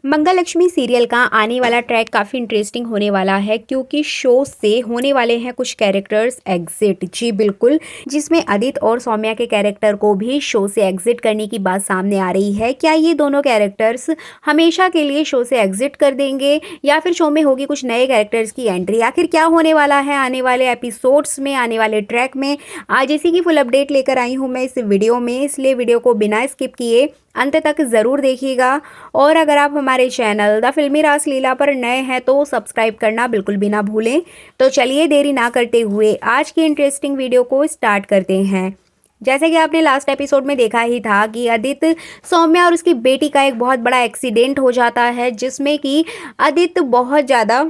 मंगल Lakshmi serial का आने वाला ट्रैक काफ़ी इंटरेस्टिंग होने वाला है क्योंकि शो से होने वाले हैं कुछ कैरेक्टर्स एग्जिट। जी बिल्कुल, जिसमें आदित्य और सौम्या के कैरेक्टर को भी शो से एग्जिट करने की बात सामने आ रही है। क्या ये दोनों कैरेक्टर्स हमेशा के लिए शो से एग्जिट कर देंगे या फिर शो में होगी कुछ नए कैरेक्टर्स की एंट्री? आखिर क्या होने वाला है आने वाले एपिसोड्स में, आने वाले ट्रैक में? आज इसी की फुल अपडेट लेकर आई हूँ मैं इस वीडियो में, इसलिए वीडियो को बिना स्किप किए अंत तक ज़रूर देखिएगा। और अगर आप हमारे चैनल द फिल्मी रास लीला पर नए हैं तो सब्सक्राइब करना बिल्कुल भी ना भूलें। तो चलिए देरी ना करते हुए आज की इंटरेस्टिंग वीडियो को स्टार्ट करते हैं। जैसे कि आपने लास्ट एपिसोड में देखा ही था कि आदित्य, सौम्या और उसकी बेटी का एक बहुत बड़ा एक्सीडेंट हो जाता है, जिसमें कि आदित्य बहुत ज़्यादा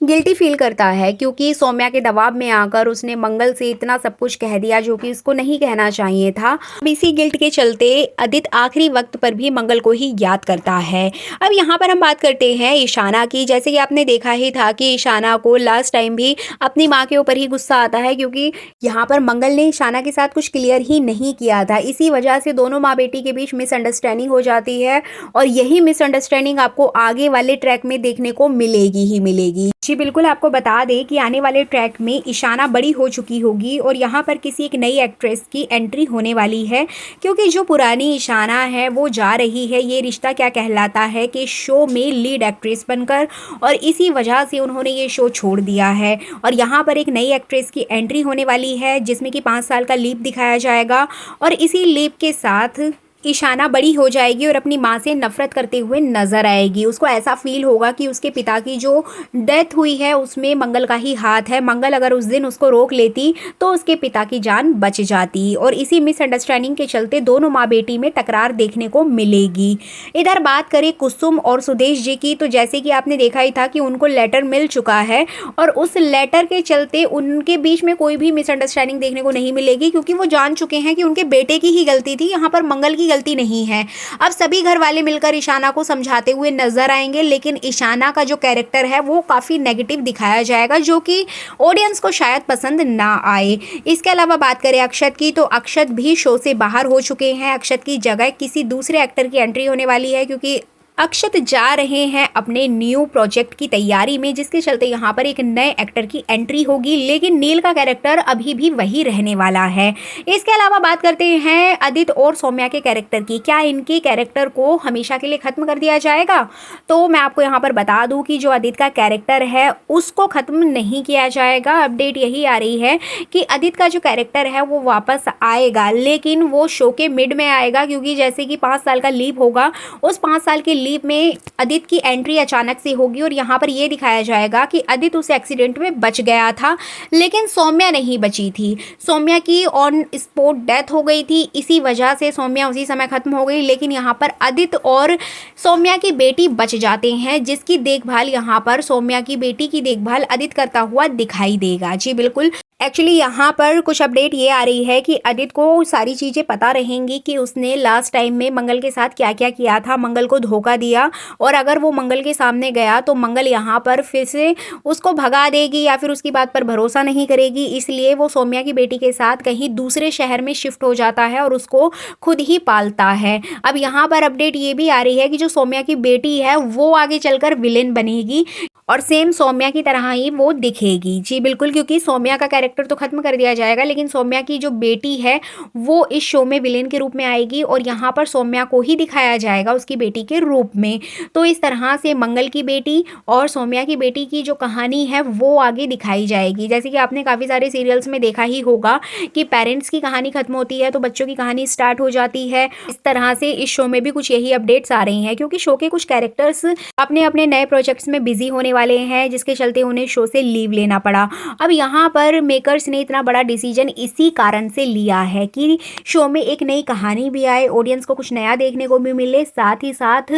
गिल्टी फील करता है क्योंकि सौम्या के दबाव में आकर उसने मंगल से इतना सब कुछ कह दिया जो कि उसको नहीं कहना चाहिए था। अब इसी गिल्ट के चलते आदित्य आखिरी वक्त पर भी मंगल को ही याद करता है। अब यहाँ पर हम बात करते हैं ईशाना की। जैसे कि आपने देखा ही था कि ईशाना को लास्ट टाइम भी अपनी माँ के ऊपर ही गुस्सा आता है क्योंकि यहाँ पर मंगल ने ईशाना के साथ कुछ क्लियर ही नहीं किया था। इसी वजह से दोनों माँ बेटी के बीच मिसअंडरस्टैंडिंग हो जाती है और यही मिसअंडरस्टैंडिंग आपको आगे वाले ट्रैक में देखने को मिलेगी ही मिलेगी। जी बिल्कुल, आपको बता दें कि आने वाले ट्रैक में ईशाना बड़ी हो चुकी होगी और यहाँ पर किसी एक नई एक्ट्रेस की एंट्री होने वाली है क्योंकि जो पुरानी ईशाना है वो जा रही है ये रिश्ता क्या कहलाता है कि शो में लीड एक्ट्रेस बनकर, और इसी वजह से उन्होंने ये शो छोड़ दिया है। और यहाँ पर एक नई एक्ट्रेस की एंट्री होने वाली है जिसमें कि 5 साल का लीप दिखाया जाएगा और इसी लीप के साथ ईशाना बड़ी हो जाएगी और अपनी माँ से नफरत करते हुए नजर आएगी। उसको ऐसा फील होगा कि उसके पिता की जो डेथ हुई है उसमें मंगल का ही हाथ है। मंगल अगर उस दिन उसको रोक लेती तो उसके पिता की जान बच जाती और इसी मिसअंडरस्टैंडिंग के चलते दोनों माँ बेटी में टकरार देखने को मिलेगी। इधर बात करें कुसुम और सुदेश जी की, तो जैसे कि आपने देखा ही था कि उनको लेटर मिल चुका है और उस लेटर के चलते उनके बीच में कोई भी मिसअंडरस्टैंडिंग देखने को नहीं मिलेगी क्योंकि वो जान चुके हैं कि उनके बेटे की ही गलती थी, यहाँ पर मंगल की गलती नहीं है। अब सभी घर वाले मिलकर ईशाना को समझाते हुए नजर आएंगे, लेकिन ईशाना का जो कैरेक्टर है वो काफी नेगेटिव दिखाया जाएगा जो कि ऑडियंस को शायद पसंद ना आए। इसके अलावा बात करें अक्षत की, तो अक्षत भी शो से बाहर हो चुके हैं। अक्षत की जगह किसी दूसरे एक्टर की एंट्री होने वाली है क्योंकि अक्षत जा रहे हैं अपने न्यू प्रोजेक्ट की तैयारी में, जिसके चलते यहाँ पर एक नए एक्टर की एंट्री होगी, लेकिन नील का कैरेक्टर अभी भी वही रहने वाला है। इसके अलावा बात करते हैं आदित्य और सौम्या के कैरेक्टर की। क्या इनके कैरेक्टर को हमेशा के लिए ख़त्म कर दिया जाएगा? तो मैं आपको यहाँ पर बता दूँ कि जो आदित्य का कैरेक्टर है उसको ख़त्म नहीं किया जाएगा। अपडेट यही आ रही है कि आदित्य का जो कैरेक्टर है वो वापस आएगा, लेकिन वो शो के मिड में आएगा क्योंकि जैसे कि 5 साल का लीप होगा, उस 5 साल के लीप में आदित्य की एंट्री अचानक से होगी और यहाँ पर यह दिखाया जाएगा कि आदित्य उस एक्सीडेंट में बच गया था लेकिन सौम्या नहीं बची थी। सौम्या की ऑन स्पॉट डेथ हो गई थी, इसी वजह से सौम्या उसी समय खत्म हो गई, लेकिन यहाँ पर आदित्य और सौम्या की बेटी बच जाते हैं जिसकी देखभाल यहाँ पर सौम्या की बेटी की देखभाल आदित्य करता हुआ दिखाई देगा। जी बिल्कुल, एक्चुअली यहाँ पर कुछ अपडेट ये आ रही है कि आदित्य को सारी चीज़ें पता रहेंगी कि उसने लास्ट टाइम में मंगल के साथ क्या क्या किया था, मंगल को धोखा दिया, और अगर वो मंगल के सामने गया तो मंगल यहाँ पर फिर से उसको भगा देगी या फिर उसकी बात पर भरोसा नहीं करेगी। इसलिए वो सौम्या की बेटी के साथ कहीं दूसरे शहर में शिफ्ट हो जाता है और उसको खुद ही पालता है। अब यहाँ पर अपडेट ये भी आ रही है कि जो सौम्या की बेटी है वो आगे चलकर विलेन बनेगी और सेम सौम्या की तरह ही वो दिखेगी। जी बिल्कुल, क्योंकि सौम्या का कैरेक्टर तो खत्म कर दिया जाएगा लेकिन सौम्या की जो बेटी है वो इस शो में विलेन के रूप में आएगी और यहाँ पर सौम्या को ही दिखाया जाएगा उसकी बेटी के रूप में। तो इस तरह से मंगल की बेटी और सौम्या की बेटी की जो कहानी है वो आगे दिखाई जाएगी। जैसे कि आपने काफ़ी सारे सीरियल्स में देखा ही होगा कि पेरेंट्स की कहानी खत्म होती है तो बच्चों की कहानी स्टार्ट हो जाती है। इस तरह से इस शो में भी कुछ यही अपडेट्स आ रही हैं क्योंकि शो के कुछ कैरेक्टर्स अपने अपने नए प्रोजेक्ट्स में बिजी होने वाले हैं जिसके चलते उन्हें शो से लीव लेना पड़ा। अब यहाँ पर मेकर्स ने इतना बड़ा डिसीजन इसी कारण से लिया है कि शो में एक नई कहानी भी आए, ऑडियंस को कुछ नया देखने को भी मिले, साथ ही साथ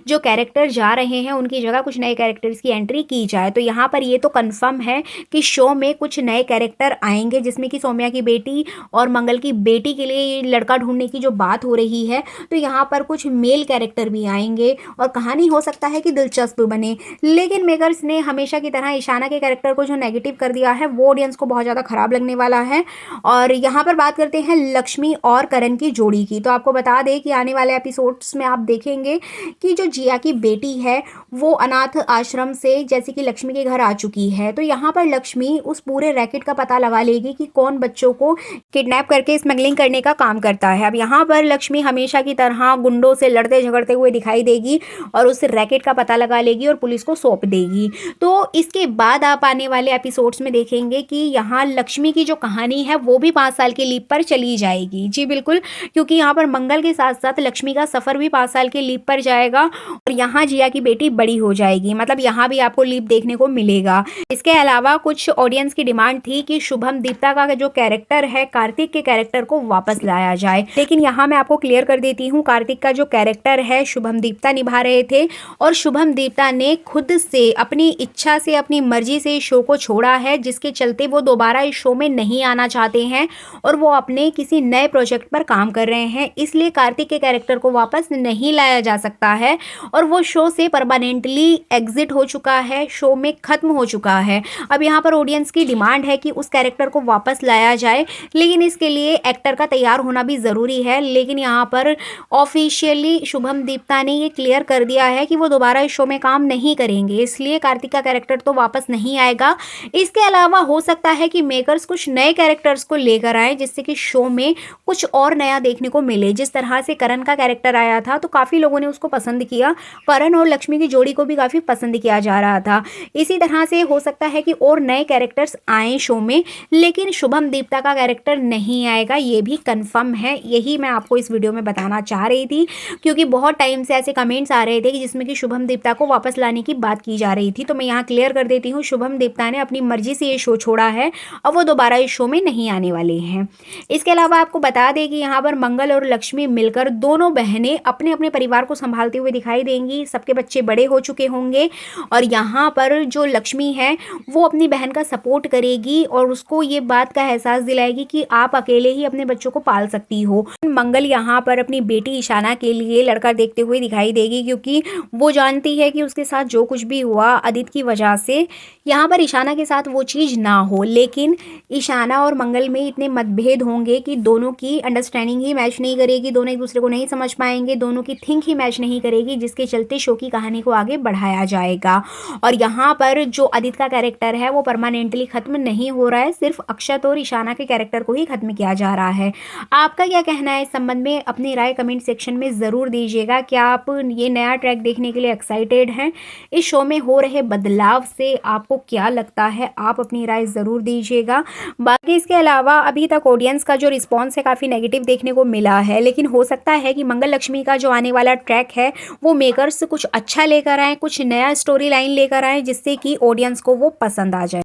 जो कैरेक्टर जा रहे हैं उनकी जगह कुछ नए कैरेक्टर्स की एंट्री की जाए। तो यहाँ पर ये तो कंफर्म है कि शो में कुछ नए कैरेक्टर आएंगे जिसमें कि सौम्या की बेटी और मंगल की बेटी के लिए लड़का ढूंढने की जो बात हो रही है, तो यहाँ पर कुछ मेल कैरेक्टर भी आएंगे और कहानी हो सकता है कि दिलचस्प बने। लेकिन मेकर मेकर्स ने हमेशा की तरह ईशाना के कैरेक्टर को जो नेगेटिव कर दिया है वो ऑडियंस को बहुत ज़्यादा खराब लगने वाला है। और यहाँ पर बात करते हैं लक्ष्मी और करण की जोड़ी की, तो आपको बता दें कि आने वाले एपिसोड्स में आप देखेंगे कि जो जिया की बेटी है वो अनाथ आश्रम से जैसे कि लक्ष्मी के घर आ चुकी है। तो यहाँ पर लक्ष्मी उस पूरे रैकेट का पता लगा लेगी कि कौन बच्चों को किडनैप करके स्मगलिंग करने का काम करता है। अब यहाँ पर लक्ष्मी हमेशा की तरह गुंडों से लड़ते झगड़ते हुए दिखाई देगी और उस रैकेट का पता लगा लेगी और पुलिस को सौंप देगी। तो इसके बाद आप आने वाले एपिसोड्स में देखेंगे कि यहाँ लक्ष्मी की जो कहानी है वो भी 5 साल के लीप पर चली जाएगी। जी बिल्कुल, क्योंकि यहाँ पर मंगल के साथ साथ लक्ष्मी का सफ़र भी 5 साल के लीप पर जाएगा और यहाँ जिया की बेटी बड़ी हो जाएगी, मतलब यहाँ भी आपको लीप देखने को मिलेगा। इसके अलावा कुछ ऑडियंस की डिमांड थी कि शुभम दीप्ता का जो कैरेक्टर है कार्तिक के कैरेक्टर को वापस लाया जाए, लेकिन यहाँ मैं आपको क्लियर कर देती हूँ कार्तिक का जो कैरेक्टर है शुभम दीप्ता निभा रहे थे और शुभम दीप्ता ने खुद से अपनी इच्छा से अपनी मर्जी से शो को छोड़ा है, जिसके चलते वो दोबारा इस शो में नहीं आना चाहते हैं और वो अपने किसी नए प्रोजेक्ट पर काम कर रहे हैं। इसलिए कार्तिक के कैरेक्टर को वापस नहीं लाया जा सकता है और वो शो से परमानेंटली एग्जिट हो चुका है, शो में खत्म हो चुका है। अब यहाँ पर ऑडियंस की डिमांड है कि उस कैरेक्टर को वापस लाया जाए, लेकिन इसके लिए एक्टर का तैयार होना भी ज़रूरी है। लेकिन यहाँ पर ऑफिशियली शुभम दीप्ता ने ये क्लियर कर दिया है कि वो दोबारा इस शो में काम नहीं करेंगे, इसलिए कार्तिक का कैरेक्टर तो वापस नहीं आएगा। इसके अलावा हो सकता है कि मेकर्स कुछ नए कैरेक्टर्स को लेकर आए जिससे कि शो में कुछ और नया देखने को मिले। जिस तरह से करण का कैरेक्टर आया था तो काफ़ी लोगों ने उसको पसंद किया, करण और लक्ष्मी की जोड़ी को भी काफ़ी पसंद किया जा रहा था। इसी तरह से हो सकता है कि और नए कैरेक्टर्स आए शो में, लेकिन शुभम दीप्ता का कैरेक्टर नहीं आएगा, ये भी कंफर्म है। यही मैं आपको इस वीडियो में बताना चाह रही थी, क्योंकि बहुत टाइम से ऐसे कमेंट्स आ रहे थे कि जिसमें कि शुभम दीप्ता को वापस लाने की बात की जा रही थी। तो मैं यहाँ क्लियर कर देती हूँ, शुभम दीप्ता ने अपनी मर्जी से ये शो छोड़ा है, अब वो दोबारा इस शो में नहीं आने वाले हैं। इसके अलावा आपको बता दें कि यहाँ पर मंगल और लक्ष्मी मिलकर दोनों बहनें अपने अपने परिवार को संभालते हुए दिखाई देंगी। सबके बच्चे बड़े हो चुके होंगे और यहाँ पर जो लक्ष्मी है वो अपनी बहन का सपोर्ट करेगी और उसको ये बात का एहसास दिलाएगी कि आप अकेले ही अपने बच्चों को पाल सकती हो। मंगल यहाँ पर अपनी बेटी ईशाना के लिए लड़का देखते हुए दिखाई देगी, क्योंकि वो जानती है कि उसके साथ जो कुछ भी हुआ आदित्य की वजह से यहाँ पर ईशाना के साथ वो चीज़ ना हो। लेकिन ईशाना और मंगल में इतने मतभेद होंगे कि दोनों की अंडरस्टैंडिंग ही मैच नहीं करेगी, दोनों एक दूसरे को नहीं समझ पाएंगे, दोनों की थिंक ही मैच नहीं करेगी, जिसके चलते शो की कहानी को आगे बढ़ाया जाएगा। और यहाँ पर जो आदित्य का कैरेक्टर है वो परमानेंटली ख़त्म नहीं हो रहा है, सिर्फ अक्षत और ईशाना के कैरेक्टर को ही ख़त्म किया जा रहा है। आपका क्या कहना है इस संबंध में? अपनी राय कमेंट सेक्शन में ज़रूर दीजिएगा। क्या आप ये नया ट्रैक देखने के लिए एक्साइटेड हैं? इस शो में हो रहे बदलाव से आपको क्या लगता है? आप अपनी राय ज़रूर दीजिएगा। बाकी इसके अलावा अभी तक ऑडियंस का जो रिस्पॉन्स है काफ़ी नेगेटिव देखने को मिला है, लेकिन हो सकता है कि मंगल लक्ष्मी का जो आने वाला ट्रैक है वो मेकर्स कुछ अच्छा लेकर आए, कुछ नया स्टोरी लाइन लेकर आए, जिससे कि ऑडियंस को वो पसंद आ जाए।